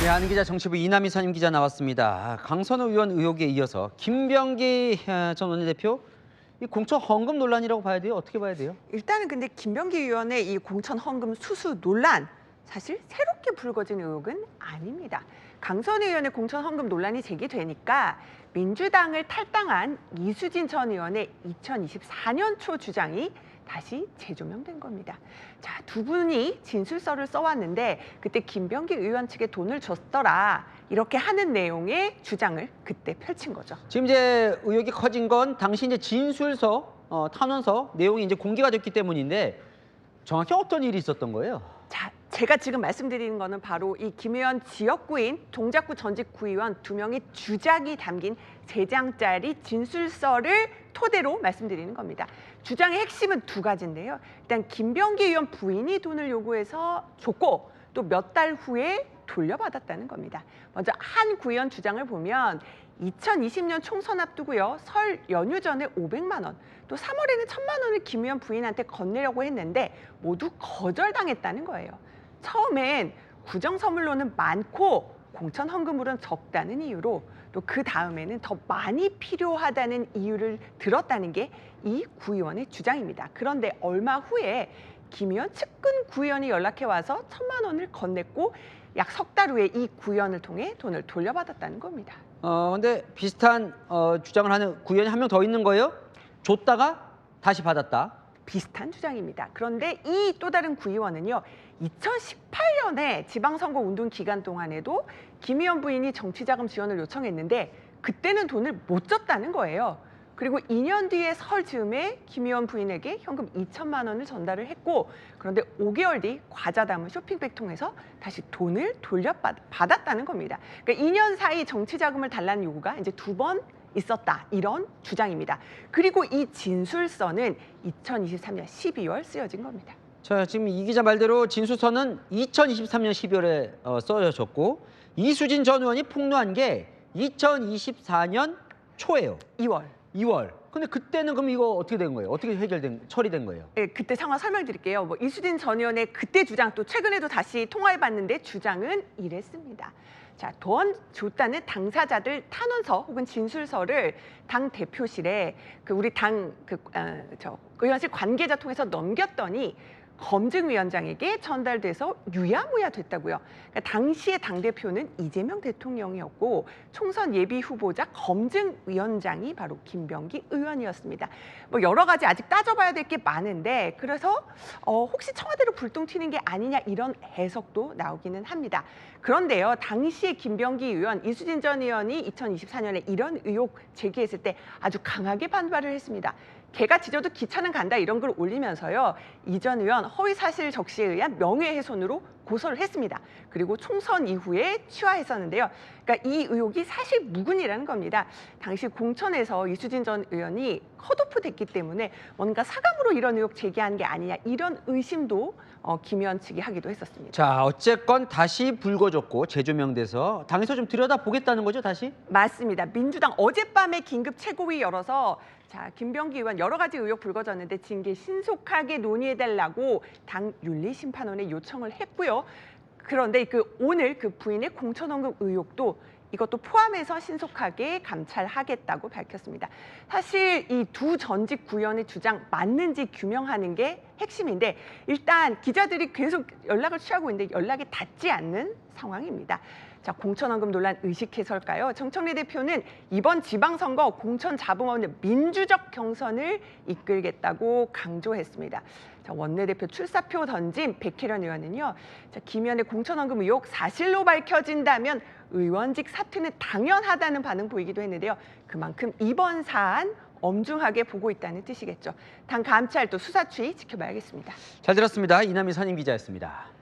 네, 아는 기자 정치부 이남희 선임 기자 나왔습니다. 강선우 의원 의혹에 이어서 김병기 전 원내대표 이 공천 헌금 논란이라고 봐야 돼요? 어떻게 봐야 돼요? 일단은 근데 김병기 의원의 이 공천 헌금 수수 논란 사실 새롭게 불거진 의혹은 아닙니다. 강선우 의원의 공천 헌금 논란이 제기되니까 민주당을 탈당한 이수진 전 의원의 2024년 초 주장이 다시 재조명된 겁니다. 자, 두 분이 진술서를 써왔는데 그때 김병기 의원 측에 돈을 줬더라 이렇게 하는 내용의 주장을 그때 펼친 거죠. 지금 이제 의혹이 커진 건 당시 이제 진술서, 탄원서 내용이 이제 공개가 됐기 때문인데 정확히 어떤 일이 있었던 거예요? 자, 제가 지금 말씀드리는 거는 바로 이 김 의원 지역구인 동작구 전직 구의원 두 명의 주장이 담긴 3장짜리 진술서를 토대로 말씀드리는 겁니다. 주장의 핵심은 두 가지인데요. 일단 김병기 의원 부인이 돈을 요구해서 줬고 또 몇 달 후에 돌려받았다는 겁니다. 먼저 한 구의원 주장을 보면 2020년 총선 앞두고요. 설 연휴 전에 500만 원, 또 3월에는 1,000만 원을 김 의원 부인한테 건네려고 했는데 모두 거절당했다는 거예요. 처음엔 구정 선물로는 많고 공천 헌금으로는 적다는 이유로 또 그 다음에는 더 많이 필요하다는 이유를 들었다는 게 이 구의원의 주장입니다. 그런데 얼마 후에 김 의원 측근 구의원이 연락해 와서 1,000만 원을 건넸고 약 석 달 후에 이 구의원을 통해 돈을 돌려받았다는 겁니다. 근데 비슷한 주장을 하는 구의원이 한 명 더 있는 거예요? 줬다가 다시 받았다. 비슷한 주장입니다. 그런데 이 또 다른 구의원은요. 2018년에 지방선거 운동 기간 동안에도 김 의원 부인이 정치자금 지원을 요청했는데 그때는 돈을 못 줬다는 거예요. 그리고 2년 뒤에 설 즈음에 김 의원 부인에게 현금 2천만 원을 전달을 했고 그런데 5개월 뒤 과자 담은 쇼핑백 통해서 다시 돈을 돌려받았다는 겁니다. 그러니까 2년 사이 정치자금을 달라는 요구가 이제 2번 있었다 이런 주장입니다. 그리고 이 진술서는 2023년 12월 쓰여진 겁니다. 자, 지금 이 기자 말대로 진술서는 2023년 12월에 써졌고 이수진 전 의원이 폭로한 게 2024년 초예요. 2월. 근데 그때는 그럼 이거 어떻게 된 거예요? 어떻게 처리된 거예요? 네, 그때 상황 설명드릴게요. 이수진 전 의원의 그때 주장 또 최근에도 다시 통화해봤는데 주장은 이랬습니다. 자, 돈 줬다는 당사자들 탄원서 혹은 진술서를 당 대표실에 우리 당 의원실 관계자 통해서 넘겼더니 검증위원장에게 전달돼서 유야무야 됐다고요. 그러니까 당시의 당대표는 이재명 대통령이었고 총선 예비 후보자 검증위원장이 바로 김병기 의원이었습니다. 뭐 여러 가지 아직 따져봐야 될 게 많은데 그래서 혹시 청와대로 불똥 튀는 게 아니냐 이런 해석도 나오기는 합니다. 그런데요. 당시에 김병기 의원, 이수진 전 의원이 2024년에 이런 의혹 제기했을 때 아주 강하게 반발을 했습니다. 개가 짖어도 기차는 간다 이런 걸 올리면서요. 이 전 의원 허위사실 적시에 의한 명예훼손으로 고소를 했습니다. 그리고 총선 이후에 취하했었는데요. 그러니까 이 의혹이 사실 무근이라는 겁니다. 당시 공천에서 이수진 전 의원이 컷오프 됐기 때문에 뭔가 사감으로 이런 의혹 제기한 게 아니냐 이런 의심도 김 의원 측이 하기도 했었습니다. 자, 어쨌건 다시 불거졌고 재조명돼서 당에서 좀 들여다보겠다는 거죠, 다시? 맞습니다. 민주당 어젯밤에 긴급 최고위 열어서 자, 김병기 의원 여러 가지 의혹 불거졌는데 징계 신속하게 논의해달라고 당 윤리심판원에 요청을 했고요. 그런데 오늘 그 부인의 공천헌금 의혹도 이것도 포함해서 신속하게 감찰하겠다고 밝혔습니다. 사실 이 두 전직 구의원의 주장 맞는지 규명하는 게 핵심인데 일단 기자들이 계속 연락을 취하고 있는데 연락이 닿지 않는 상황입니다. 자, 공천헌금 논란 의식해서일까요? 정청래 대표는 이번 지방선거 공천 잡음 없는 민주적 경선을 이끌겠다고 강조했습니다. 자, 원내대표 출사표 던진 백혜련 의원은요. 자, 김 의원의 공천헌금 의혹 사실로 밝혀진다면 의원직 사퇴는 당연하다는 반응 보이기도 했는데요. 그만큼 이번 사안 엄중하게 보고 있다는 뜻이겠죠. 당 감찰 또 수사 추이 지켜봐야겠습니다. 잘 들었습니다. 이남희 선임 기자였습니다.